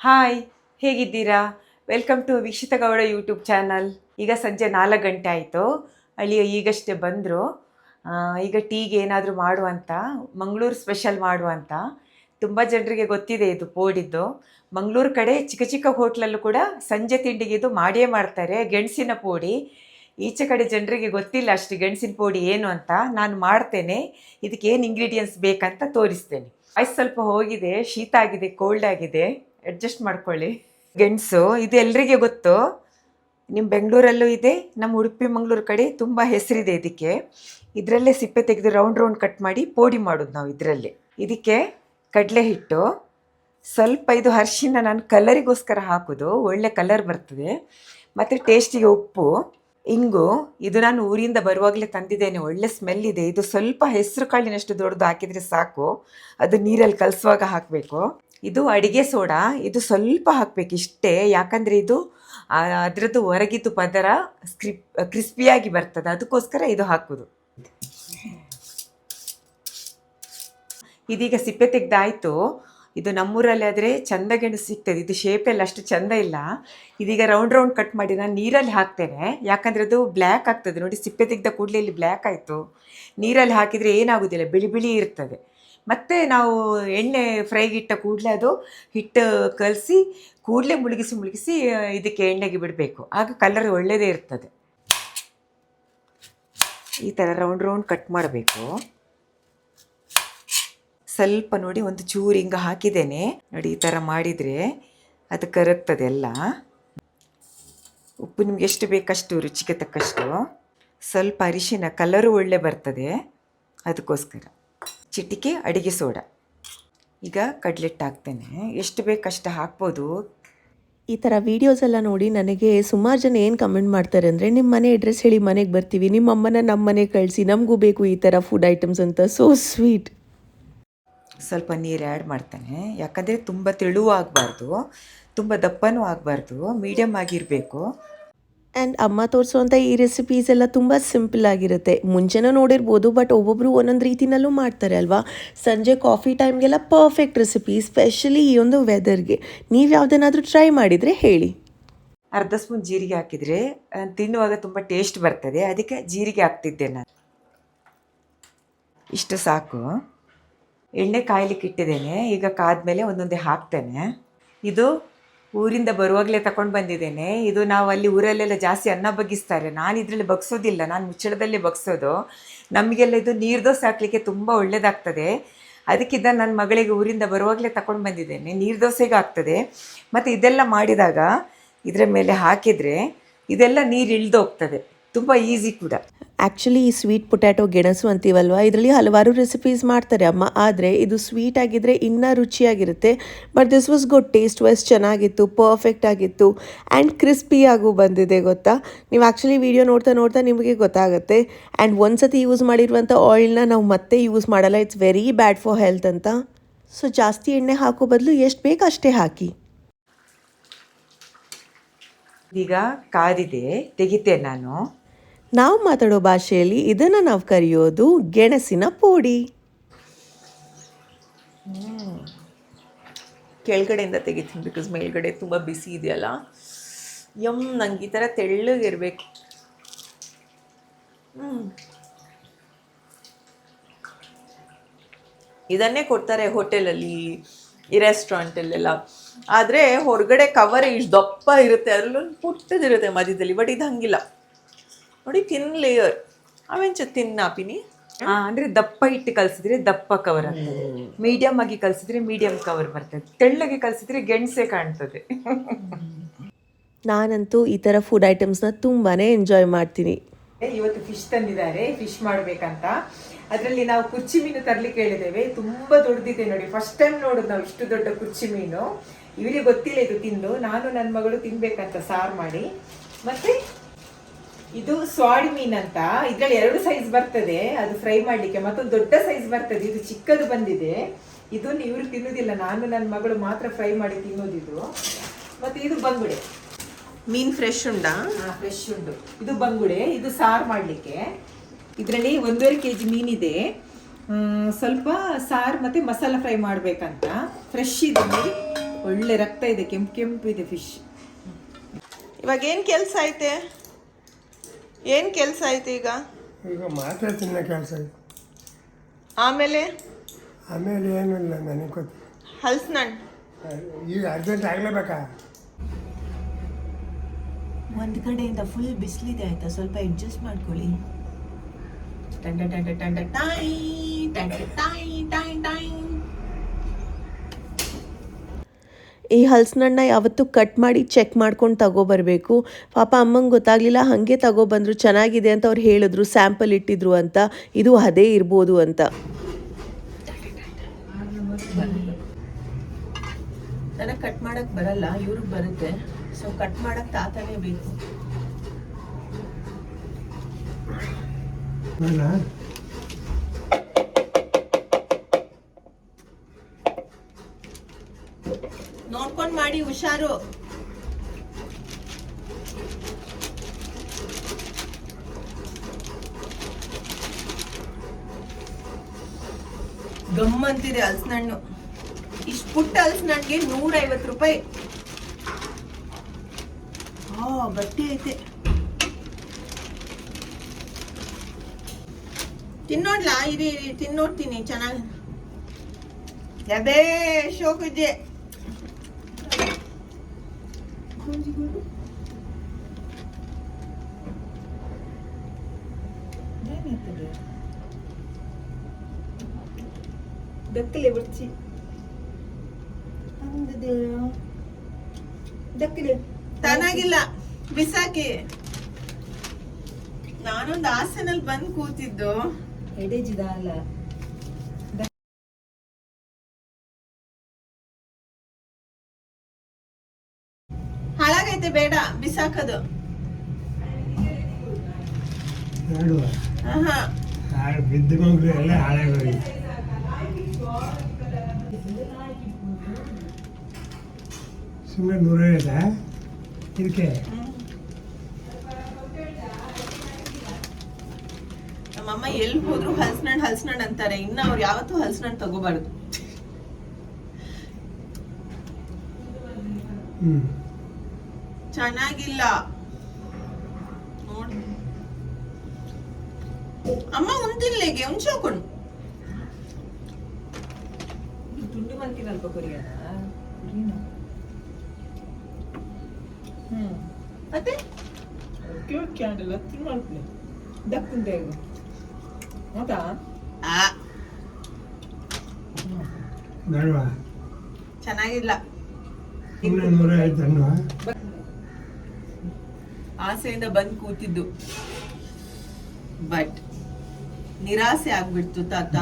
Hi, ಹೇಗಿದ್ದೀರಾ? Welcome to Veekshita Gowda YouTube channel. ಈಗ ಸಂಜೆ 4 ಗಂಟೆ ಆಯಿತು. ಅಳಿಯ ಈಗಷ್ಟೇ ಬಂದರು. ಈಗ ಟೀಗೆ ಏನಾದರೂ ಮಾಡುವಂತ, ಮಂಗಳೂರು ಸ್ಪೆಷಲ್ ಮಾಡುವಂತ. ತುಂಬ ಜನರಿಗೆ ಗೊತ್ತಿದೆ ಇದು ಪೋಡಿದ್ದು. ಮಂಗಳೂರು ಕಡೆ ಚಿಕ್ಕ ಚಿಕ್ಕ ಹೋಟ್ಲಲ್ಲೂ ಕೂಡ ಸಂಜೆ ತಿಂಡಿಗೆ ಇದು ಮಾಡಿಯೇ ಮಾಡ್ತಾರೆ, ಗೆಣಸಿನ ಪೋಡಿ. ಈಚೆ ಕಡೆ ಜನರಿಗೆ ಗೊತ್ತಿಲ್ಲ ಅಷ್ಟು ಗೆಣಸಿನ ಪೋಡಿ ಏನು ಅಂತ. ನಾನು ಮಾಡ್ತೇನೆ, ಇದಕ್ಕೆ ಏನು ಇಂಗ್ರೀಡಿಯೆಂಟ್ಸ್ ಬೇಕಂತ ತೋರಿಸ್ತೇನೆ. ವಾಯ್ಸ್ ಸ್ವಲ್ಪ ಹೋಗಿದೆ, ಶೀತ ಆಗಿದೆ, ಕೋಲ್ಡ್ ಆಗಿದೆ, ಅಡ್ಜಸ್ಟ್ ಮಾಡ್ಕೊಳ್ಳಿ. ಗೆಣಸು ಇದು ಎಲ್ರಿಗೆ ಗೊತ್ತು, ನಿಮ್ಮ ಬೆಂಗಳೂರಲ್ಲೂ ಇದೆ, ನಮ್ಮ ಉಡುಪಿ ಮಂಗಳೂರು ಕಡೆ ತುಂಬ ಹೆಸರಿದೆ ಇದಕ್ಕೆ. ಇದರಲ್ಲೇ ಸಿಪ್ಪೆ ತೆಗೆದು ರೌಂಡ್ ರೌಂಡ್ ಕಟ್ ಮಾಡಿ ಪೋಡಿ ಮಾಡೋದು ನಾವು ಇದರಲ್ಲಿ. ಇದಕ್ಕೆ ಕಡಲೆ ಹಿಟ್ಟು, ಸ್ವಲ್ಪ ಇದು ಅರಿಶಿನ ನಾನು ಕಲರಿಗೋಸ್ಕರ ಹಾಕೋದು, ಒಳ್ಳೆ ಕಲರ್ ಬರ್ತದೆ. ಮತ್ತು ಟೇಸ್ಟಿಗೆ ಉಪ್ಪು, ಇಂಗು. ಇದು ನಾನು ಊರಿಂದ ಬರುವಾಗಲೇ ತಂದಿದ್ದೇನೆ, ಒಳ್ಳೆ ಸ್ಮೆಲ್ ಇದೆ. ಇದು ಸ್ವಲ್ಪ ಹೆಸರು ಕಾಳಿನಷ್ಟು ದೊಡ್ಡದು ಹಾಕಿದರೆ ಸಾಕು, ಅದು ನೀರಲ್ಲಿ ಕಲಸುವಾಗ ಹಾಕಬೇಕು. ಇದು ಅಡಿಗೆ ಸೋಡಾ, ಇದು ಸ್ವಲ್ಪ ಹಾಕಬೇಕು ಇಷ್ಟೇ, ಯಾಕಂದರೆ ಇದು ಅದರದ್ದು ಹೊರಗಿದ್ದು ಪದರ ಕ್ರಿಸ್ಪಿಯಾಗಿ ಬರ್ತದೆ, ಅದಕ್ಕೋಸ್ಕರ ಇದು ಹಾಕೋದು. ಇದೀಗ ಸಿಪ್ಪೆ ತೆಗೆದಾಯಿತು. ಇದು ನಮ್ಮೂರಲ್ಲಿ ಆದರೆ ಚಂದ ಗೆಣಸು ಸಿಗ್ತದೆ, ಇದು ಶೇಪೆಲ್ಲ ಅಷ್ಟು ಚಂದ ಇಲ್ಲ. ಇದೀಗ ರೌಂಡ್ ರೌಂಡ್ ಕಟ್ ಮಾಡಿ ನಾನು ನೀರಲ್ಲಿ ಹಾಕ್ತೇನೆ, ಯಾಕಂದರೆ ಅದು ಬ್ಲ್ಯಾಕ್ ಆಗ್ತದೆ. ನೋಡಿ, ಸಿಪ್ಪೆ ತೆಗೆದ ಕೂಡಲೇ ಇಲ್ಲಿ ಬ್ಲ್ಯಾಕ್ ಆಯಿತು. ನೀರಲ್ಲಿ ಹಾಕಿದರೆ ಏನಾಗೋದಿಲ್ಲ, ಬಿಳಿ ಬಿಳಿ ಇರ್ತದೆ. ಮತ್ತು ನಾವು ಎಣ್ಣೆ ಫ್ರೈಗಿಟ್ಟ ಕೂಡಲೇ ಅದು ಹಿಟ್ಟು ಕಲಸಿ ಕೂಡಲೇ ಮುಳುಗಿಸಿ ಇದಕ್ಕೆ ಎಣ್ಣೆಗೆ ಬಿಡಬೇಕು, ಆಗ ಕಲರ್ ಒಳ್ಳೆಯದೇ ಇರ್ತದೆ. ಈ ಥರ ರೌಂಡ್ ರೌಂಡ್ ಕಟ್ ಮಾಡಬೇಕು. ಸ್ವಲ್ಪ ನೋಡಿ, ಒಂದು ಚೂರು ಹಿಂಗೆ ಹಾಕಿದ್ದೇನೆ ನೋಡಿ, ಈ ಥರ ಮಾಡಿದರೆ ಅದು ಕರಗ್ತದೆ ಎಲ್ಲ. ಉಪ್ಪು ನಿಮ್ಗೆ ಎಷ್ಟು ಬೇಕಷ್ಟು, ರುಚಿಗೆ ತಕ್ಕಷ್ಟು. ಸ್ವಲ್ಪ ಅರಿಶಿನ, ಕಲರು ಒಳ್ಳೆ ಬರ್ತದೆ, ಅದಕ್ಕೋಸ್ಕರ. ಚಿಟಿಕೆ ಅಡಿಗೆ ಸೋಡಾ. ಈಗ ಕಡ್ಲೆಟ್ಟು ಹಾಕ್ತೇನೆ, ಎಷ್ಟು ಬೇಕಷ್ಟು ಹಾಕ್ಬೋದು. ಈ ಥರ ವೀಡಿಯೋಸ್ ಎಲ್ಲ ನೋಡಿ ನನಗೆ ಸುಮಾರು ಜನ ಏನು ಕಮೆಂಟ್ ಮಾಡ್ತಾರೆ ಅಂದರೆ, ನಿಮ್ಮ ಮನೆ ಅಡ್ರೆಸ್ ಹೇಳಿ ಮನೆಗೆ ಬರ್ತೀವಿ, ನಿಮ್ಮ ಅಮ್ಮನ ನಮ್ಮ ಮನೆಗೆ ಕಳಿಸಿ, ನಮಗೂ ಬೇಕು ಈ ಥರ ಫುಡ್ ಐಟಮ್ಸ್ ಅಂತ. So sweet. ಸ್ವಲ್ಪ ನೀರು ಆ್ಯಡ್ ಮಾಡ್ತಾನೆ, ಯಾಕಂದರೆ ತುಂಬ ತೆಳುವೂ ಆಗಬಾರ್ದು, ತುಂಬ ದಪ್ಪನೂ ಆಗಬಾರ್ದು, ಮೀಡಿಯಮ್ ಆಗಿರಬೇಕು. ಆ್ಯಂಡ್ ಅಮ್ಮ ತೋರಿಸುವಂಥ ಈ ರೆಸಿಪೀಸ್ ಎಲ್ಲ ತುಂಬ ಸಿಂಪಲ್ ಆಗಿರುತ್ತೆ. ಮುಂಚೆನೂ ನೋಡಿರ್ಬೋದು, ಬಟ್ ಒಬ್ಬೊಬ್ಬರು ಒಂದೊಂದು ರೀತಿನಲ್ಲೂ ಮಾಡ್ತಾರೆ ಅಲ್ವಾ. ಸಂಜೆ ಕಾಫಿ ಟೈಮ್ಗೆಲ್ಲ ಪರ್ಫೆಕ್ಟ್ ರೆಸಿಪಿ, ಸ್ಪೆಷಲಿ ಈ ಒಂದು ವೆದರ್ಗೆ. ನೀವು ಯಾವುದನ್ನಾದರೂ ಟ್ರೈ ಮಾಡಿದರೆ ಹೇಳಿ. ಅರ್ಧ ಸ್ಪೂನ್ ಜೀರಿಗೆ ಹಾಕಿದರೆ ತಿನ್ನುವಾಗ ತುಂಬ ಟೇಸ್ಟ್ ಬರ್ತದೆ, ಅದಕ್ಕೆ ಜೀರಿಗೆ ಹಾಕ್ತಿದ್ದೆ ನಾನು. ಇಷ್ಟು ಸಾಕು. ಎಣ್ಣೆ ಕಾಯ್ಲಿಕ್ಕೆ ಇಟ್ಟಿದ್ದೇನೆ, ಈಗ ಕಾದ್ಮೇಲೆ ಒಂದೊಂದೇ ಹಾಕ್ತೇನೆ. ಇದು ಊರಿಂದ ಬರುವಾಗಲೇ ತಗೊಂಡು ಬಂದಿದ್ದೇನೆ. ಇದು ನಾವು ಅಲ್ಲಿ ಊರಲ್ಲೆಲ್ಲ ಜಾಸ್ತಿ ಅನ್ನ ಬಗ್ಗಿಸ್ತಾರೆ, ನಾನು ಇದರಲ್ಲಿ ಬಗ್ಸೋದಿಲ್ಲ, ನಾನು ಮುಚ್ಚಳದಲ್ಲೇ ಬಗ್ಸೋದು. ನಮಗೆಲ್ಲ ಇದು ನೀರು ದೋಸೆ ಹಾಕಲಿಕ್ಕೆ ತುಂಬ ಒಳ್ಳೆಯದಾಗ್ತದೆ, ಅದಕ್ಕಿಂತ ನನ್ನ ಮಗಳಿಗೆ ಊರಿಂದ ಬರುವಾಗಲೇ ತಗೊಂಡು ಬಂದಿದ್ದೇನೆ. ನೀರು ದೋಸೆಗೆ ಆಗ್ತದೆ. ಮತ್ತು ಇದೆಲ್ಲ ಮಾಡಿದಾಗ ಇದರ ಮೇಲೆ ಹಾಕಿದರೆ ಇದೆಲ್ಲ ನೀರು ಇಳಿದೋಗ್ತದೆ, ತುಂಬ ಈಸಿ ಕೂಡ. ಆ್ಯಕ್ಚುಲಿ ಈ ಸ್ವೀಟ್ ಪೊಟ್ಯಾಟೊ ಗೆಣಸು ಅಂತೀವಲ್ವ, ಇದರಲ್ಲಿ ಹಲವಾರು ರೆಸಿಪೀಸ್ ಮಾಡ್ತಾರೆ ಅಮ್ಮ, ಆದರೆ ಇದು ಸ್ವೀಟ್ ಆಗಿದ್ದರೆ ಇನ್ನೂ ರುಚಿಯಾಗಿರುತ್ತೆ. But this was good, taste wise ಚೆನ್ನಾಗಿತ್ತು, ಪರ್ಫೆಕ್ಟ್ ಆಗಿತ್ತು, ಆ್ಯಂಡ್ ಕ್ರಿಸ್ಪಿಯಾಗೂ ಬಂದಿದೆ ಗೊತ್ತಾ. ನೀವು ಆ್ಯಕ್ಚುಲಿ ವಿಡಿಯೋ ನೋಡ್ತಾ ನೋಡ್ತಾ ನಿಮಗೆ ಗೊತ್ತಾಗುತ್ತೆ. ಆ್ಯಂಡ್ ಒಂದು ಸತಿ ಯೂಸ್ ಮಾಡಿರುವಂಥ ಆಯಿಲ್ನ ನಾವು ಮತ್ತೆ ಯೂಸ್ ಮಾಡಲ್ಲ, it's very bad for health ಅಂತ. ಸೊ ಜಾಸ್ತಿ ಎಣ್ಣೆ ಹಾಕೋ ಬದಲು ಎಷ್ಟು ಬೇಕು ಅಷ್ಟೇ ಹಾಕಿ. ಈಗ ಕಾದಿದೆ, ತೆಗಿತೇನೆ ನಾನು. ನಾವು ಮಾತಾಡೋ ಭಾಷೆಯಲ್ಲಿ ಇದನ್ನು ನಾವು ಕರೆಯೋದು ಗೆಣಸಿನ ಪೋಡಿ. ಕೆಳಗಡೆಯಿಂದ ತೆಗಿತೀನಿ, ಬಿಕಾಸ್ ಮೇಲ್ಗಡೆ ತುಂಬ ಬಿಸಿ ಇದೆಯಲ್ಲ. ನಂಗೆ ಈ ಥರ ತೆಳ್ಳಗಿರಬೇಕು. ಇದನ್ನೇ ಕೊಡ್ತಾರೆ ಹೋಟೆಲಲ್ಲಿ, ಈ ರೆಸ್ಟೋರೆಂಟಲ್ಲೆಲ್ಲ. ಆದರೆ ಹೊರಗಡೆ ಕವರ್ ಇಷ್ಟು ದಪ್ಪ ಇರುತ್ತೆ, ಅದರಲ್ಲೊಂದು ಪುಟ್ಟದಿರುತ್ತೆ ಮಧ್ಯದಲ್ಲಿ. ಬಟ್ ಇದು ಹಂಗಿಲ್ಲ ನೋಡಿ, ತಿನ್ ಲೇಯರ್. ಅವೆಂಚ ತಿನ್ನಾಪಿನಿ. ಅಂದರೆ ದಪ್ಪ ಇಟ್ಟು ಕಲಿಸಿದ್ರೆ ದಪ್ಪ ಕವರ್ ಆಗ್ತದೆ, ಮೀಡಿಯಮ್ ಆಗಿ ಕಲಿಸಿದ್ರೆ ಮೀಡಿಯಮ್ ಕವರ್ ಬರ್ತದೆ, ತೆಳ್ಳಗೆ ಕಲಿಸಿದ್ರೆ ಗೆಣಸೆ ಕಾಣ್ತದೆ. ನಾನಂತೂ ಈ ಥರ ಫುಡ್ ಐಟಮ್ಸ್ನ ತುಂಬಾ ಎಂಜಾಯ್ ಮಾಡ್ತೀನಿ. ಇವತ್ತು ಫಿಶ್ ತಂದಿದ್ದಾರೆ, ಫಿಶ್ ಮಾಡಬೇಕಂತ. ಅದರಲ್ಲಿ ನಾವು ಕುಚ್ಚಿ ಮೀನು ತರಲಿಕ್ಕೆ ಹೇಳಿದ್ದೇವೆ, ತುಂಬ ದೊಡ್ಡದಿದೆ ನೋಡಿ. ಫಸ್ಟ್ ಟೈಮ್ ನೋಡೋದು ನಾವು ಇಷ್ಟು ದೊಡ್ಡ ಕುಚ್ಚಿ ಮೀನು. ಇವರಿಗೆ ಗೊತ್ತಿಲ್ಲ ಇದು ತಿಂದು, ನಾನು ನನ್ನ ಮಗಳು ತಿನ್ಬೇಕಂತ ಸಾರು ಮಾಡಿ. ಮತ್ತೆ ಇದು ಸ್ವಾಡಿ ಮೀನ್ ಅಂತ, ಇದ್ರಲ್ಲಿ 2 ಸೈಜ್ ಬರ್ತದೆ, ಅದು ಫ್ರೈ ಮಾಡ್ಲಿಕ್ಕೆ. ಮತ್ತೊಂದು ದೊಡ್ಡ ಸೈಜ್ ಬರ್ತದೆ, ಇದು ಚಿಕ್ಕದು ಬಂದಿದೆ. ಇದನ್ನು ಇವರು ತಿನ್ನೋದಿಲ್ಲ, ನಾನು ನನ್ನ ಮಗಳು ಮಾತ್ರ ಫ್ರೈ ಮಾಡಿ ತಿನ್ನೋದಿದು. ಮತ್ತೆ ಇದು ಬಂಗುಡೆ ಮೀನು. ಫ್ರೆಶ್ ಉಂಟಾ? ಫ್ರೆಶ್ ಉಂಟು. ಇದು ಬಂಗುಡೆ, ಇದು ಸಾರು ಮಾಡಲಿಕ್ಕೆ. ಇದರಲ್ಲಿ 1.5 kg ಮೀನಿದೆ. ಸ್ವಲ್ಪ ಸಾರು ಮತ್ತು ಮಸಾಲ ಫ್ರೈ ಮಾಡಬೇಕಂತ. ಫ್ರೆಶ್ ಇದೆ ನೋಡಿ, ಒಳ್ಳೆ ರಕ್ತ ಇದೆ, ಕೆಂಪು ಕೆಂಪು ಇದೆ ಫಿಶ್. ಇವಾಗ ಏನು ಕೆಲಸ ಐತೆ? ಏನು ಕೆಲಸ ಐತೆ ಈಗ? ಈಗ ಮಾತ್ರ ತಿನ್ನೋ ಕೆಲಸ ಇದೆ. ಆಮೇಲೆ ಆಮೇಲೆ ಏನೂ ಇಲ್ಲ ನನಗೆ ಗೊತ್ತು. ಹಲ್ಸಿನಣ್ಣು ಈಗ ಅರ್ಜೆಂಟ್ ಆಗಲೇಬೇಕಾ? ಒಂದು ಕಡೆಯಿಂದ ಫುಲ್ ಬಿಸಿಲಿದೆ ಆಯ್ತಾ, ಸ್ವಲ್ಪ ಅಡ್ಜಸ್ಟ್ ಮಾಡ್ಕೊಳ್ಳಿ. ಟಂಡ ಟಂಡ ಟಂಡ ಟೈ ಟಂಡ ಟೈ ಟೈ ಟೈ. ಈ ಹಲ್ಸಿನಣ್ಣ ಯಾವತ್ತೂ ಕಟ್ ಮಾಡಿ ಚೆಕ್ ಮಾಡ್ಕೊಂಡು ತಗೊಬರ್ಬೇಕು. ಪಾಪ ಅಮ್ಮಂಗೆ ಗೊತ್ತಾಗಲಿಲ್ಲ, ಹಾಗೆ ತಗೊಬಂದರು, ಚೆನ್ನಾಗಿದೆ ಅಂತ ಅವ್ರು ಹೇಳಿದ್ರು, ಸ್ಯಾಂಪಲ್ ಇಟ್ಟಿದ್ರು ಅಂತ. ಇದು ಅದೇ ಇರ್ಬೋದು ಅಂತ. ನನಗೆ ಕಟ್ ಮಾಡಕ್ಕೆ ಬರಲ್ಲ, ಇವ್ರಿಗೆ ಬರುತ್ತೆ. ಸೊ ಕಟ್ ಮಾಡಕ್ಕೆ ತಾತನೇ ಬೇಕು. ನೋಡ್ಕೊಂಡು ಮಾಡಿ, ಹುಷಾರು. ಗಮ್ಮಂತಿದೆ ಹಲ್ಸಿನಣ್ಣು. ಇಷ್ಟು ಪುಟ್ಟ ಹಲ್ಸಿನಣ್ಣಿಗೆ 150 ರೂಪಾಯಿ. ಗಟ್ಟಿ ಐತೆ. ತಿನ್ನೋಡ್ಲಾ? ಇರಿ ತಿನ್ನೋಡ್ತೀನಿ. ಚೆನ್ನಾಗಿ ಅದೇ ಶೋಕಿದ್ದೆ. ದಕ್ಕಲೆ ಬಿಡ್ಸಿ ದಕ್ಕಲೆ ತಾನಾಗಿಲ್ಲ, ಬಿಸಾಕಿ. ನಾನೊಂದು ಹಾಸನಲ್ಲಿ ಬಂದು ಕೂತಿದ್ದು. ಎಡೆಜಿದ ಅಲ್ಲ, ಹಾಳಾಗೈತೆ, ಬೇಡ ಬಿಸಾಕದು. ಬಿದ್ದುಕೊಂಡ್ರೆ ಎಲ್ಲ ಹಾಳಾಗೋಗಿ. ಸುಮ್ಮನೆ 150 ಇದಕ್ಕೆ. ನಮ್ಮಮ್ಮ ಎಲ್ಲಿ ಹೋದ್ರು ಹಲ್ಸಿನಣ್ಣು ಅಂತಾರೆ. ಇನ್ನು ಅವ್ರು ಯಾವತ್ತೂ ಹಲ್ಸಿನಣ್ಣು ತಗೋಬಾರ್ದು. ಚೆನ್ನಾಗಿಲ್ಲ ನೋಡಿ. ಅಮ್ಮ ಉಂತಿಲ್ಲೆಗೆ ಉಂಚೋಕೊಂಡು ತುಂಡು ಮಂತಿನಲ್ಪ ಕೊರಿಯಾನ. ಮತ್ತೆ ಕ್ಯಾಂಡಲ್ ಹತ್ತಿರ ಮಾಡ್ಕೊಳ್ಳಿ ದಕ್ಕುಂಟೆ ಈಗ ಹೌದಾ? ಬೇಡವಾ? ಚೆನ್ನಾಗಿಲ್ಲ. ಸುಮ್ಮನೆ 150 ಅಲ್ವಾ? ಆಸೆಯಿಂದ ಬಂದು ಕೂತಿದ್ದು, ಬಟ್ ನಿರಾಸೆ ಆಗ್ಬಿಡ್ತು ತಾತ.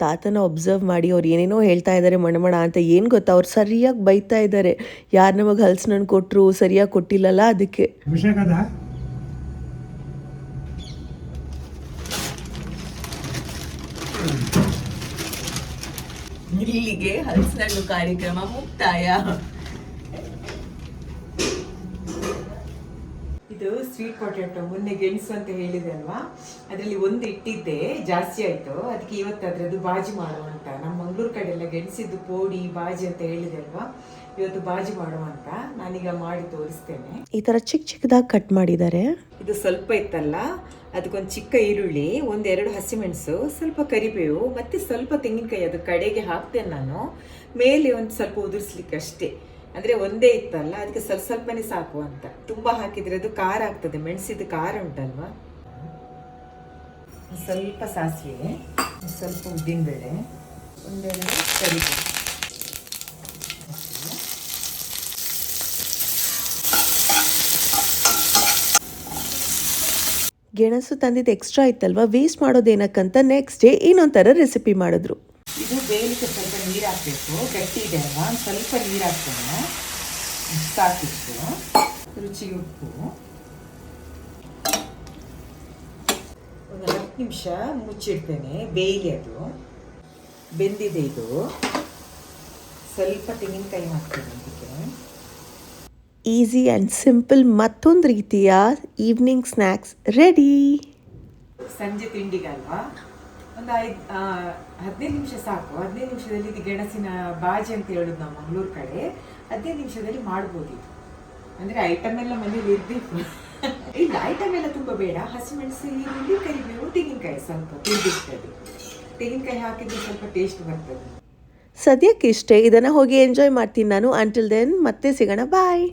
ತಾತನ ಒಬ್ಸರ್ವ್ ಮಾಡಿ ಅವ್ರು ಏನೇನೋ ಹೇಳ್ತಾ ಇದ್ದಾರೆ ಮಣಮಣ ಅಂತ. ಏನು ಗೊತ್ತಾ, ಅವ್ರು ಸರಿಯಾಗಿ ಬೈತಾ ಇದ್ದಾರೆ. ಯಾರು ನಮಗೆ ಹಲ್ಸಿನಣ್ಣು ಕೊಟ್ಟರು, ಸರಿಯಾಗಿ ಕೊಟ್ಟಿಲ್ಲಲ್ಲ, ಅದಕ್ಕೆ. ಅಭಿಷೇಕದ ಇಲ್ಲಿಗೆ ಹಲ್ಸಿನಣ್ಣು ಕಾರ್ಯಕ್ರಮ ಮುಕ್ತಾಯ. ಇದು ಸ್ವೀಟ್ ಪೊಟ್ಯಾಟೊ ಮೊನ್ನೆ ಗೆಣಸು ಅಂತ ಹೇಳಿದೆ ಅಲ್ವಾ, ಅದರಲ್ಲಿ ಒಂದು ಇಟ್ಟಿದ್ದೆ, ಜಾಸ್ತಿ ಆಯಿತು. ಅದಕ್ಕೆ ಇವತ್ತು ಅದರದ್ದು ಬಾಜಿ ಮಾಡುವಂತ. ನಮ್ಮ ಮಂಗಳೂರು ಕಡೆ ಎಲ್ಲ ಗೆಣಸಿದ್ದು ಪೋಡಿ ಬಾಜಿ ಅಂತ ಹೇಳಿದೆ ಅಲ್ವಾ, ಇವತ್ತು ಬಾಜಿ ಮಾಡುವಂತ. ನಾನೀಗ ಮಾಡಿ ತೋರಿಸ್ತೇನೆ. ಈ ಥರ ಚಿಕ್ಕ ಚಿಕ್ಕದಾಗಿ ಕಟ್ ಮಾಡಿದ್ದಾರೆ. ಇದು ಸ್ವಲ್ಪ ಇತ್ತಲ್ಲ, ಅದಕ್ಕೊಂದು ಚಿಕ್ಕ ಈರುಳ್ಳಿ, 1-2 ಹಸಿಮೆಣಸು, ಸ್ವಲ್ಪ ಕರಿಬೇವು, ಮತ್ತೆ ಸ್ವಲ್ಪ ತೆಂಗಿನಕಾಯಿ ಅದು ಕಡೆಗೆ ಹಾಕ್ತೇನೆ ನಾನು. ಮೇಲೆ ಒಂದು ಸ್ವಲ್ಪ ಉದುರಿಸ್ಲಿಕ್ಕೆ ಅಷ್ಟೇ. ಅಂದರೆ ಒಂದೇ ಇತ್ತಲ್ಲ, ಅದಕ್ಕೆ ಸ್ವಲ್ಪ ಸ್ವಲ್ಪನೇ ಸಾಕು ಅಂತ. ತುಂಬ ಹಾಕಿದರೆ ಅದು ಖಾರ ಆಗ್ತದೆ, ಮೆಣಸಿದ್ದು ಖಾರ ಉಂಟಲ್ವಾ. ಸ್ವಲ್ಪ ಸಾಸಿವೆ, ಸ್ವಲ್ಪ ಉದ್ದಿನಬೇಳೆ, 1-2 ಕರಿಬೇವು. ಗೆಣಸು ತಂದಿದ್ದು ಎಕ್ಸ್ಟ್ರಾ ಇತ್ತಲ್ವ, ವೇಸ್ಟ್ ಮಾಡೋದೇನಕ್ಕಂತ ನೆಕ್ಸ್ಟ್ ಡೇ ಇನ್ನೊಂಥರ ರೆಸಿಪಿ ಮಾಡಿದ್ರು. ಇದು ಬೇಯಲಿಕ್ಕೆ ಸ್ವಲ್ಪ ನೀರು ಹಾಕಬೇಕು, ಗಟ್ಟಿ ಇದೆ ಅಲ್ವಾ, ಸ್ವಲ್ಪ ನೀರು ಹಾಕ್ತೇನೆ, ಸಾಕಿಷ್ಟು. ರುಚಿಗೆ ಉಪ್ಪು. ಒಂದು 10 ನಿಮಿಷ ಮುಚ್ಚಿಡ್ತೇನೆ, ಬೇಯಲಿ. ಅದು ಬೆಂದಿದೆ. ಇದು ಸ್ವಲ್ಪ ತೆಂಗಿನಕಾಯಿ ಹಾಕ್ತೇನೆ ಅದಕ್ಕೆ. ಈಸಿ ಆ್ಯಂಡ್ ಸಿಂಪಲ್ ಮತ್ತೊಂದು ರೀತಿಯ ಈವ್ನಿಂಗ್ ಸ್ನ್ಯಾಕ್ಸ್ ರೆಡಿ. ಸಂಜೆ ತಿಂಡಿಗಲ್ವಾ, ಒಂದು 15 ನಿಮಿಷ ಸಾಕು. 15 ನಿಮಿಷದಲ್ಲಿ ಇದು ಗೆಣಸಿನ ಬಾಜಿ ಅಂತ ಹೇಳೋದು ನಾವು ಮಂಗಳೂರು ಕಡೆ. 15 ನಿಮಿಷದಲ್ಲಿ ಮಾಡ್ಬೋದು ಇದು. ಅಂದರೆ ಐಟಮ್ ಎಲ್ಲ ಮನೇಲಿ ಇರಬೇಕು. ಇಲ್ಲ, ಐಟಮ್ ಎಲ್ಲ ತುಂಬ ಬೇಡ. ಹಸಿಮೆಣಸು, ಈರುಳ್ಳಿ, ಕರಿಬೇವು, ತೆಂಗಿನಕಾಯಿ ಸ್ವಲ್ಪ ತುರಿದಿರ್ತದೆ. ತೆಂಗಿನಕಾಯಿ ಹಾಕಿದ್ರೆ ಸ್ವಲ್ಪ ಟೇಸ್ಟ್ ಬರ್ತದೆ. ಸದ್ಯಕ್ಕೆ ಇಷ್ಟೇ. ಇದನ್ನು ಹೋಗಿ ಎಂಜಾಯ್ ಮಾಡ್ತೀನಿ ನಾನು. ಅಂಟಿಲ್ ದೆನ್ ಮತ್ತೆ ಸಿಗೋಣ. ಬಾಯ್.